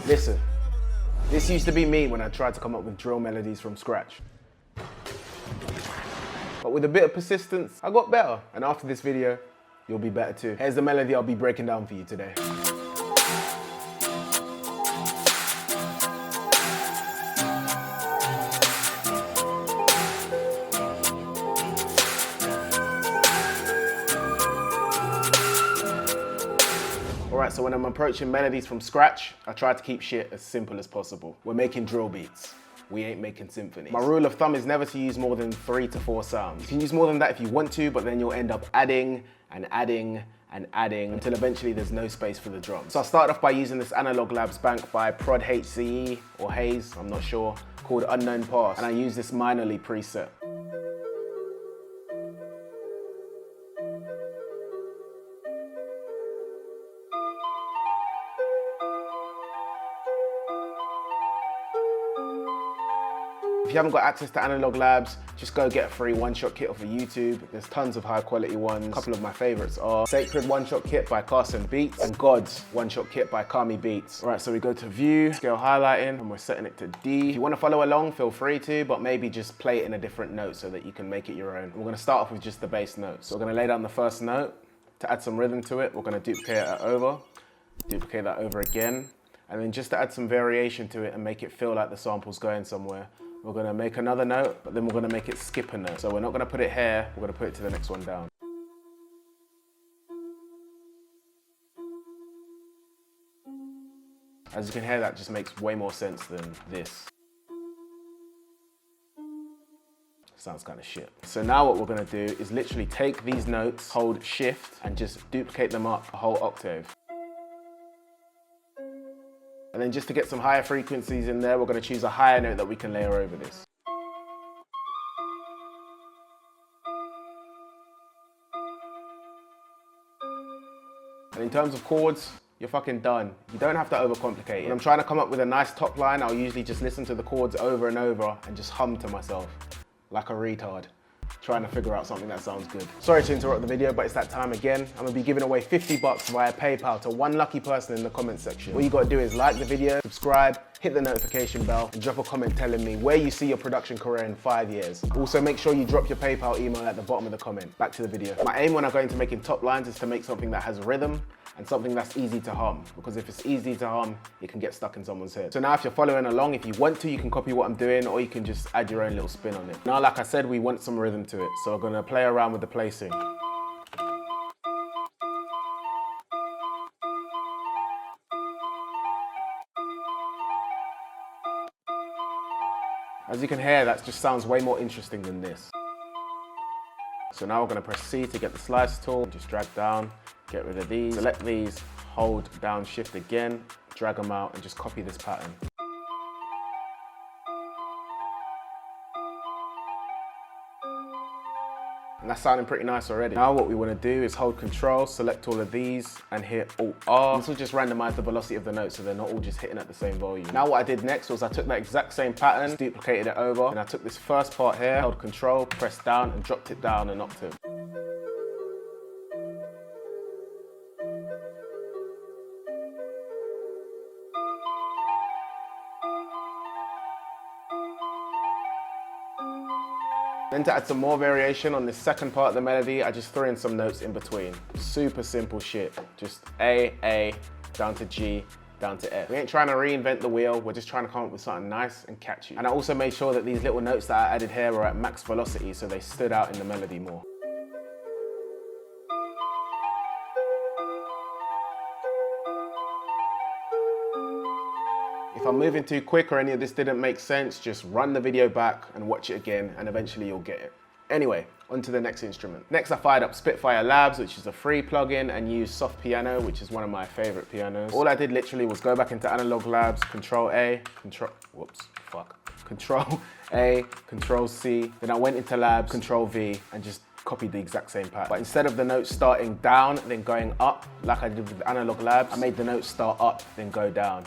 Listen, this used to be me when I tried to come up with drill melodies from scratch. But with a bit of persistence, I got better. And after this video, you'll be better too. Here's the melody I'll be breaking down for you today. Alright, so when I'm approaching melodies from scratch, I try to keep shit as simple as possible. We're making drill beats. We ain't making symphonies. My rule of thumb is never to use more than 3 to 4 sounds. You can use more than that if you want to, but then you'll end up adding and adding and adding until eventually there's no space for the drums. So I started off by using this Analog Labs bank by Prod HCE or Hayes, I'm not sure, called Unknown Pass, and I use this minorly preset. If you haven't got access to Analog Labs, just go get a free one-shot kit off of YouTube. There's tons of high-quality ones. A couple of my favorites are Sacred One-Shot Kit by Carson Beats and God's One-Shot Kit by Kami Beats. All right, so we go to View, Scale Highlighting, and we're setting it to D. If you want to follow along, feel free to, but maybe just play it in a different note so that you can make it your own. We're going to start off with just the bass note. So we're going to lay down the first note. To add some rhythm to it, we're going to duplicate that over again, and then just to add some variation to it and make it feel like the sample's going somewhere, we're going to make another note, but then we're going to make it skip a note. So we're not going to put it here, we're going to put it to the next one down. As you can hear, that just makes way more sense than this. Sounds kind of shit. So now what we're going to do is literally take these notes, hold shift, and just duplicate them up a whole octave. And then just to get some higher frequencies in there, we're going to choose a higher note that we can layer over this. And in terms of chords, you're fucking done. You don't have to overcomplicate it. When I'm trying to come up with a nice top line, I'll usually just listen to the chords over and over and just hum to myself like a retard, trying to figure out something that sounds good. Sorry to interrupt the video, but it's that time again. I'm gonna be giving away $50 via PayPal to one lucky person in the comment section. All you gotta do is like the video, subscribe, hit the notification bell, and drop a comment telling me where you see your production career in 5 years. Also, make sure you drop your PayPal email at the bottom of the comment. Back to the video. My aim when I go into making top lines is to make something that has rhythm and something that's easy to hum, because if it's easy to hum, it can get stuck in someone's head. So now if you're following along, if you want to, you can copy what I'm doing, or you can just add your own little spin on it. Now, like I said, we want some rhythm to it, so we're gonna play around with the placing. As you can hear, that just sounds way more interesting than this. So now we're gonna press C to get the slice tool, just drag down, get rid of these, select these, hold down shift again, drag them out and just copy this pattern. And that's sounding pretty nice already. Now what we want to do is hold Control, select all of these and hit Alt-R. This will just randomize the velocity of the notes so they're not all just hitting at the same volume. Now what I did next was I took that exact same pattern, duplicated it over, and I took this first part here, held Control, pressed down and dropped it down an octave. Then to add some more variation on this second part of the melody, I just threw in some notes in between. Super simple shit. Just A, down to G, down to F. We ain't trying to reinvent the wheel, we're just trying to come up with something nice and catchy. And I also made sure that these little notes that I added here were at max velocity so they stood out in the melody more. If I'm moving too quick or any of this didn't make sense, just run the video back and watch it again and eventually you'll get it. Anyway, on to the next instrument. Next I fired up Spitfire Labs, which is a free plugin, and used Soft Piano, which is one of my favorite pianos. All I did literally was go back into Analog Labs, Control A, Control A, Control C, then I went into Labs, Control V, and just copied the exact same pattern. But instead of the notes starting down, then going up, like I did with Analog Labs, I made the notes start up, then go down.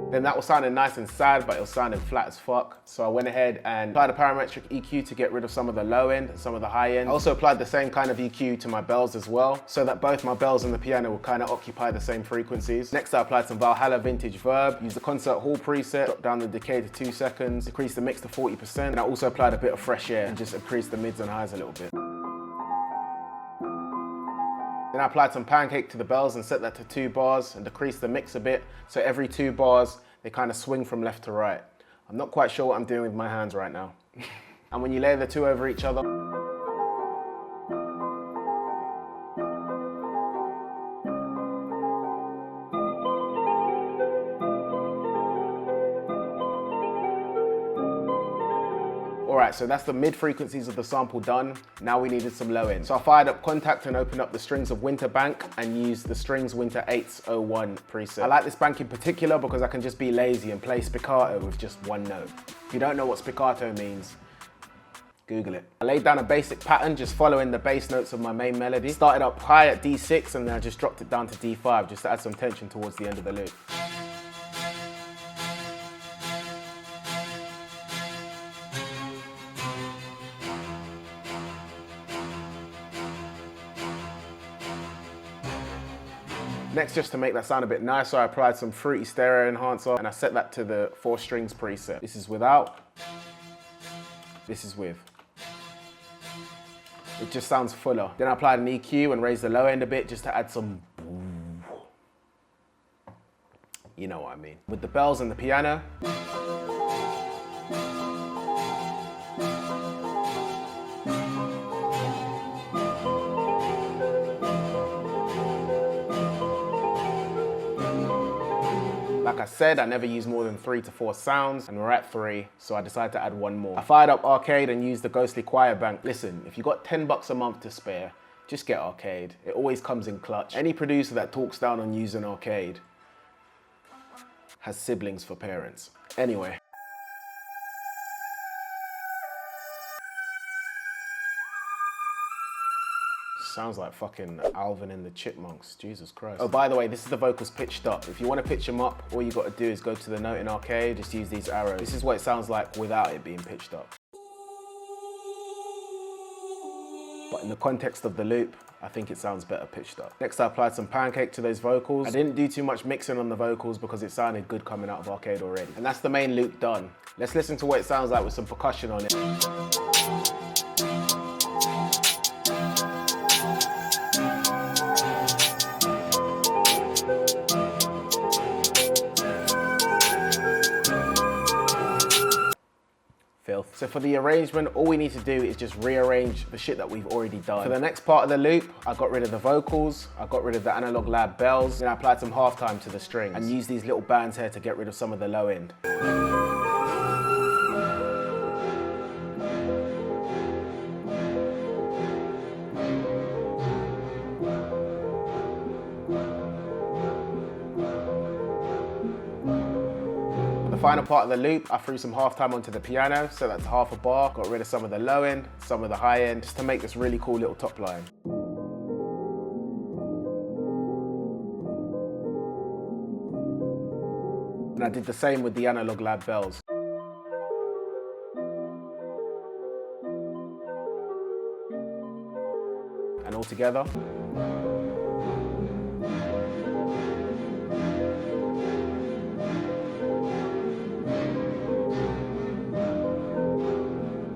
Then that was sounding nice and sad, but it was sounding flat as fuck. So I went ahead and applied a parametric EQ to get rid of some of the low end and some of the high end. I also applied the same kind of EQ to my bells as well, so that both my bells and the piano will kind of occupy the same frequencies. Next, I applied some Valhalla Vintage Verb, used the concert hall preset, dropped down the decay to 2 seconds, decreased the mix to 40%, and I also applied a bit of fresh air and just increased the mids and highs a little bit. Then I applied some pancake to the bells and set that to 2 bars and decreased the mix a bit, so every 2 bars, they kind of swing from left to right. I'm not quite sure what I'm doing with my hands right now. And when you layer the 2 over each other, Alright, so that's the mid frequencies of the sample done. Now we needed some low end. So I fired up Contact and opened up the strings of Winter Bank and used the Strings Winter 801 preset. I like this bank in particular because I can just be lazy and play spiccato with just 1 note. If you don't know what spiccato means, Google it. I laid down a basic pattern just following the bass notes of my main melody. Started up high at D6 and then I just dropped it down to D5 just to add some tension towards the end of the loop. Next, just to make that sound a bit nicer, I applied some Fruity Stereo Enhancer and I set that to the 4 strings preset. This is without, this is with. It just sounds fuller. Then I applied an EQ and raised the low end a bit just to add some, you know what I mean. With the bells and the piano. Like I said, I never use more than 3 to 4 sounds, and we're at 3, so I decided to add 1 more. I fired up Arcade and used the Ghostly Choir Bank. Listen, if you got $10 a month to spare, just get Arcade. It always comes in clutch. Any producer that talks down on using Arcade has siblings for parents. Anyway. Sounds like fucking Alvin and the Chipmunks, Jesus Christ. Oh, by the way, this is the vocals pitched up. If you want to pitch them up, all you got to do is go to the note in Arcade, just use these arrows. This is what it sounds like without it being pitched up. But in the context of the loop, I think it sounds better pitched up. Next, I applied some Pancake to those vocals. I didn't do too much mixing on the vocals because it sounded good coming out of Arcade already. And that's the main loop done. Let's listen to what it sounds like with some percussion on it. So for the arrangement, all we need to do is just rearrange the shit that we've already done. For the next part of the loop, I got rid of the vocals, I got rid of the Analog Lab bells, and I applied some halftime to the strings and used these little bands here to get rid of some of the low end. The final part of the loop, I threw some halftime onto the piano, so that's half a bar. Got rid of some of the low end, some of the high end, just to make this really cool little top line. And I did the same with the Analog Lab bells. And all together.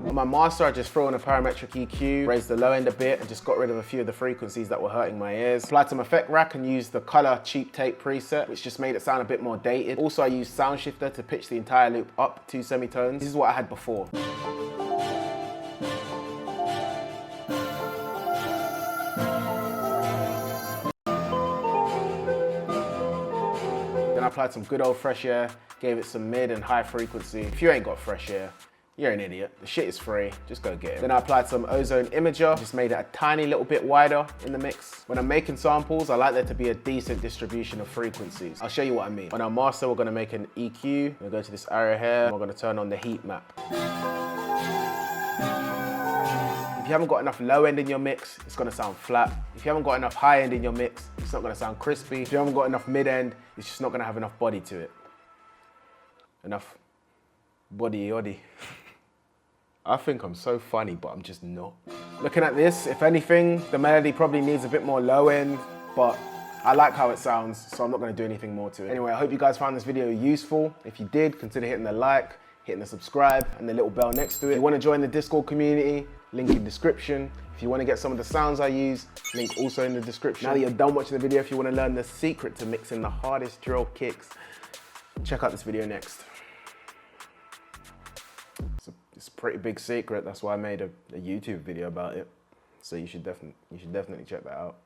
On my master, I just threw in a parametric EQ, raised the low end a bit, and just got rid of a few of the frequencies that were hurting my ears. Applied some effect rack and used the color cheap tape preset, which just made it sound a bit more dated. Also, I used sound shifter to pitch the entire loop up 2 semitones. This is what I had before. Then I applied some good old fresh air, gave it some mid and high frequency. If you ain't got fresh air, you're an idiot. The shit is free, just go get it. Then I applied some Ozone Imager, just made it a tiny little bit wider in the mix. When I'm making samples, I like there to be a decent distribution of frequencies. I'll show you what I mean. On our master, we're gonna make an EQ. We're gonna go to this arrow here, and we're gonna turn on the heat map. If you haven't got enough low end in your mix, it's gonna sound flat. If you haven't got enough high end in your mix, it's not gonna sound crispy. If you haven't got enough mid end, it's just not gonna have enough body to it. enough body yoddy. I think I'm so funny, but I'm just not. Looking at this, if anything, the melody probably needs a bit more low end, but I like how it sounds, so I'm not gonna do anything more to it. Anyway, I hope you guys found this video useful. If you did, consider hitting the like, hitting the subscribe, and the little bell next to it. If you wanna join the Discord community, link in description. If you wanna get some of the sounds I use, link also in the description. Now that you're done watching the video, if you wanna learn the secret to mixing the hardest drill kicks, check out this video next. It's a pretty big secret, that's why I made a YouTube video about it. So you should definitely check that out.